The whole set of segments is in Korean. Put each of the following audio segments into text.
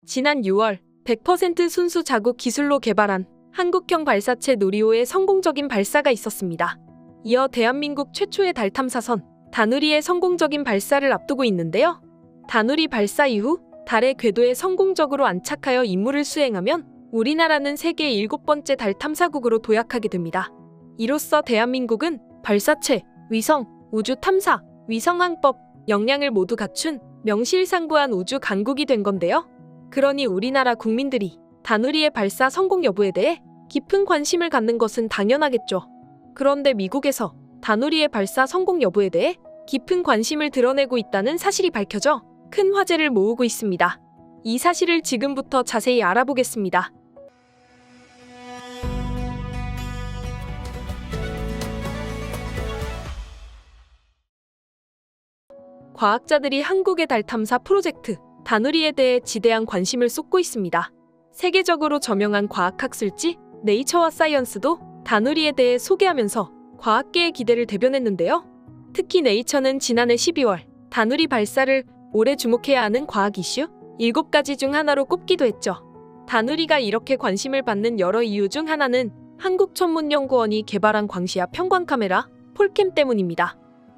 지난 6월 100% 순수 자국 기술로 개발한 한국형 발사체 누리호의 성공적인 발사가 있었습니다. 이어 대한민국 최초의 달 탐사선 다누리의 성공적인 발사를 앞두고 있는데요. 다누리 발사 이후 달의 궤도에 성공적으로 안착하여 임무를 수행하면 우리나라는 세계 7번째 달 탐사국으로 도약하게 됩니다. 이로써 대한민국은 발사체, 위성, 우주 탐사, 위성항법, 역량을 모두 갖춘 명실상부한 우주 강국이 된 건데요. 그러니 우리나라 국민들이 다누리의 발사 성공 여부에 대해 깊은 관심을 갖는 것은 당연하겠죠. 그런데 미국에서 다누리의 발사 성공 여부에 대해 깊은 관심을 드러내고 있다는 사실이 밝혀져 큰 화제를 모으고 있습니다. 이 사실을 지금부터 자세히 알아보겠습니다. 과학자들이 한국의 달 탐사 프로젝트 다누리에 대해 지대한 관심을 쏟고 있습니다. 세계적으로 저명한 과학학술지 네이처와 사이언스도 다누리에 대해 소개하면서 과학계의 기대를 대변했는데요. 특히 네이처는 지난해 12월 다누리 발사를 올해 주목해야 하는 과학 이슈 7가지 중 하나로 꼽기도 했죠. 다누리가 이렇게 관심을 받는 여러 이유 중 하나는 한국천문연구원이 개발한 광시야 평광 카메라 폴캠 때문입니다.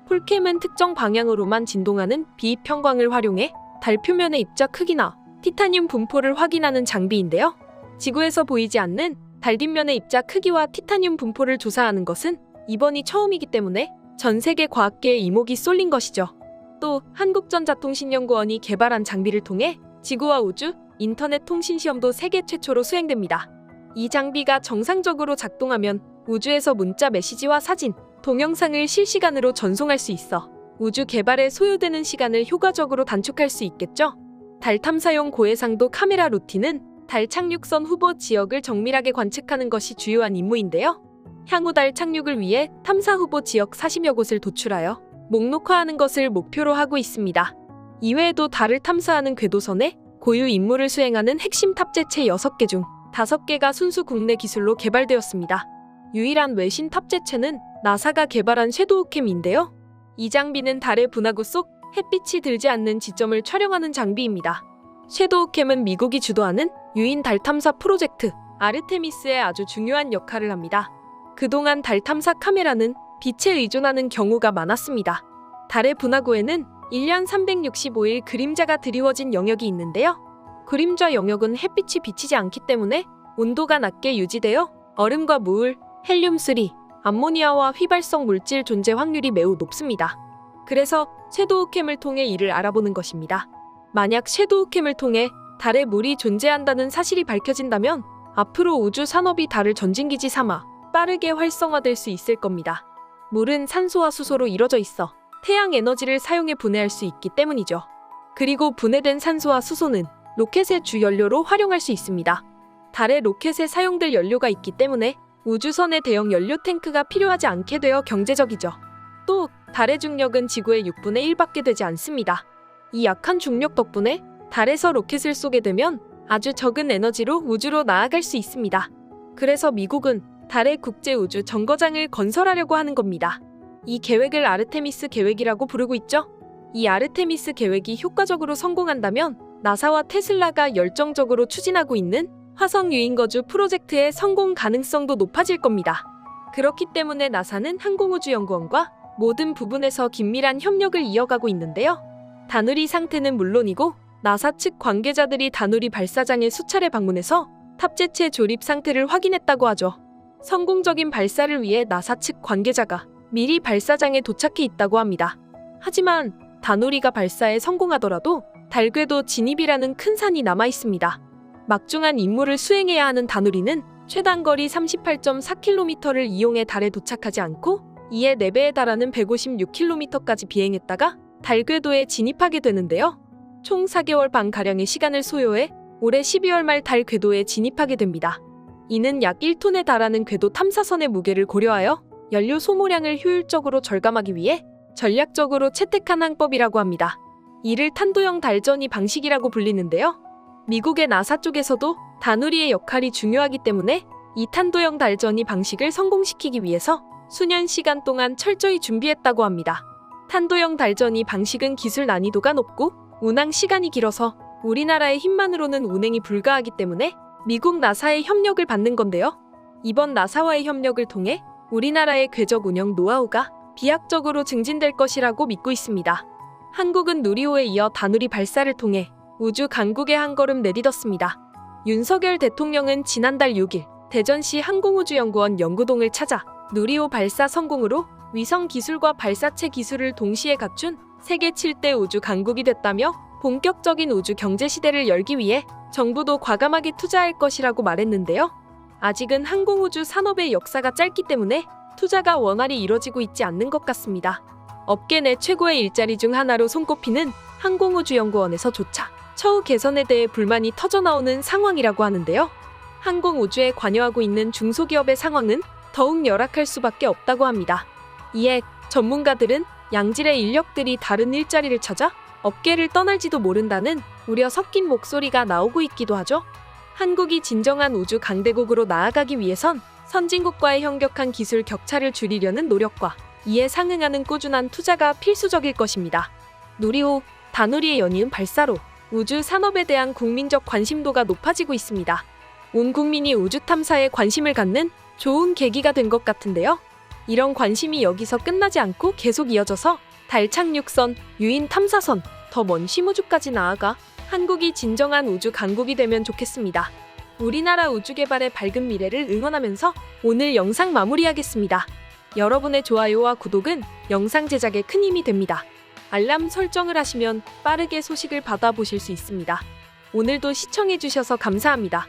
폴캠은 특정 방향으로만 진동하는 비입 평광을 활용해 달 표면의 입자 크기나 티타늄 분포를 확인하는 장비인데요. 지구에서 보이지 않는 달 뒷면의 입자 크기와 티타늄 분포를 조사하는 것은 이번이 처음이기 때문에 전 세계 과학계에 이목이 쏠린 것이죠. 또 한국전자통신연구원이 개발한 장비를 통해 지구와 우주, 인터넷 통신 시험도 세계 최초로 수행됩니다. 이 장비가 정상적으로 작동하면 우주에서 문자 메시지와 사진, 동영상을 실시간으로 전송할 수 있어 우주 개발에 소요되는 시간을 효과적으로 단축할 수 있겠죠. 달 탐사용 고해상도 카메라 루틴은 달 착륙선 후보 지역을 정밀하게 관측하는 것이 주요한 임무인데요. 향후 달 착륙을 위해 탐사 후보 지역 40여 곳을 도출하여 목록화하는 것을 목표로 하고 있습니다. 이외에도 달을 탐사하는 궤도선에 고유 임무를 수행하는 핵심 탑재체 6개 중 5개가 순수 국내 기술로 개발되었습니다. 유일한 외신 탑재체는 나사가 개발한 섀도우캠인데요. 이 장비는 달의 분화구 속 햇빛이 들지 않는 지점을 촬영하는 장비입니다. 섀도우캠은 미국이 주도하는 유인 달 탐사 프로젝트 아르테미스에 아주 중요한 역할을 합니다. 그동안 달 탐사 카메라는 빛에 의존하는 경우가 많았습니다. 달의 분화구에는 1년 365일 그림자가 드리워진 영역이 있는데요. 그림자 영역은 햇빛이 비치지 않기 때문에 온도가 낮게 유지되어 얼음과 물, 헬륨3, 암모니아와 휘발성 물질 존재 확률이 매우 높습니다. 그래서 섀도우캠을 통해 이를 알아보는 것입니다. 만약 섀도우캠을 통해 달에 물이 존재한다는 사실이 밝혀진다면 앞으로 우주 산업이 달을 전진기지 삼아 빠르게 활성화될 수 있을 겁니다. 물은 산소와 수소로 이루어져 있어 태양 에너지를 사용해 분해할 수 있기 때문이죠. 그리고 분해된 산소와 수소는 로켓의 주 연료로 활용할 수 있습니다. 달에 로켓에 사용될 연료가 있기 때문에 우주선의 대형 연료 탱크가 필요하지 않게 되어 경제적이죠. 또 달의 중력은 지구의 6분의 1밖에 되지 않습니다. 이 약한 중력 덕분에 달에서 로켓을 쏘게 되면 아주 적은 에너지로 우주로 나아갈 수 있습니다. 그래서 미국은 달의 국제우주 정거장을 건설하려고 하는 겁니다. 이 계획을 아르테미스 계획이라고 부르고 있죠. 이 아르테미스 계획이 효과적으로 성공한다면 나사와 테슬라가 열정적으로 추진하고 있는 화성 유인거주 프로젝트의 성공 가능성도 높아질 겁니다. 그렇기 때문에 나사는 항공우주연구원과 모든 부분에서 긴밀한 협력을 이어가고 있는데요. 다누리 상태는 물론이고 나사 측 관계자들이 다누리 발사장에 수차례 방문해서 탑재체 조립 상태를 확인했다고 하죠. 성공적인 발사를 위해 나사 측 관계자가 미리 발사장에 도착해 있다고 합니다. 하지만 다누리가 발사에 성공하더라도 달 궤도 진입이라는 큰 산이 남아 있습니다. 막중한 임무를 수행해야 하는 다누리는 최단거리 38.4km를 이용해 달에 도착하지 않고 이에 4배에 달하는 156km까지 비행했다가 달 궤도에 진입하게 되는데요. 총 4개월 반가량의 시간을 소요해 올해 12월 말 달 궤도에 진입하게 됩니다. 이는 약 1톤에 달하는 궤도 탐사선의 무게를 고려하여 연료 소모량을 효율적으로 절감하기 위해 전략적으로 채택한 항법이라고 합니다. 이를 탄도형 달 전이 방식이라고 불리는데요. 미국의 나사 쪽에서도 다누리의 역할이 중요하기 때문에 이 탄도형 달 전이 방식을 성공시키기 위해서 수년 시간 동안 철저히 준비했다고 합니다. 탄도형 달 전이 방식은 기술 난이도가 높고 운항 시간이 길어서 우리나라의 힘만으로는 운행이 불가하기 때문에 미국 나사의 협력을 받는 건데요. 이번 나사와의 협력을 통해 우리나라의 궤적 운영 노하우가 비약적으로 증진될 것이라고 믿고 있습니다. 한국은 누리호에 이어 다누리 발사를 통해 우주 강국에 한 걸음 내딛었습니다. 윤석열 대통령은 지난달 6일 대전시 항공우주연구원 연구동을 찾아 누리호 발사 성공으로 위성 기술과 발사체 기술을 동시에 갖춘 세계 7대 우주 강국이 됐다며 본격적인 우주 경제 시대를 열기 위해 정부도 과감하게 투자할 것이라고 말했는데요. 아직은 항공우주 산업의 역사가 짧기 때문에 투자가 원활히 이뤄지고 있지 않는 것 같습니다. 업계 내 최고의 일자리 중 하나로 손꼽히는 항공우주연구원에서조차 처우 개선에 대해 불만이 터져나오는 상황이라고 하는데요. 항공우주에 관여하고 있는 중소기업의 상황은 더욱 열악할 수밖에 없다고 합니다. 이에 전문가들은 양질의 인력들이 다른 일자리를 찾아 업계를 떠날지도 모른다는 우려 섞인 목소리가 나오고 있기도 하죠. 한국이 진정한 우주 강대국으로 나아가기 위해선 선진국과의 현격한 기술 격차를 줄이려는 노력과 이에 상응하는 꾸준한 투자가 필수적일 것입니다. 누리호, 다누리의 연이은 발사로 우주 산업에 대한 국민적 관심도가 높아지고 있습니다. 온 국민이 우주 탐사에 관심을 갖는 좋은 계기가 된 것 같은데요. 이런 관심이 여기서 끝나지 않고 계속 이어져서 달 착륙선, 유인 탐사선, 더 먼 심우주까지 나아가 한국이 진정한 우주 강국이 되면 좋겠습니다. 우리나라 우주 개발의 밝은 미래를 응원하면서 오늘 영상 마무리하겠습니다. 여러분의 좋아요와 구독은 영상 제작에 큰 힘이 됩니다. 알람 설정을 하시면 빠르게 소식을 받아보실 수 있습니다. 오늘도 시청해주셔서 감사합니다.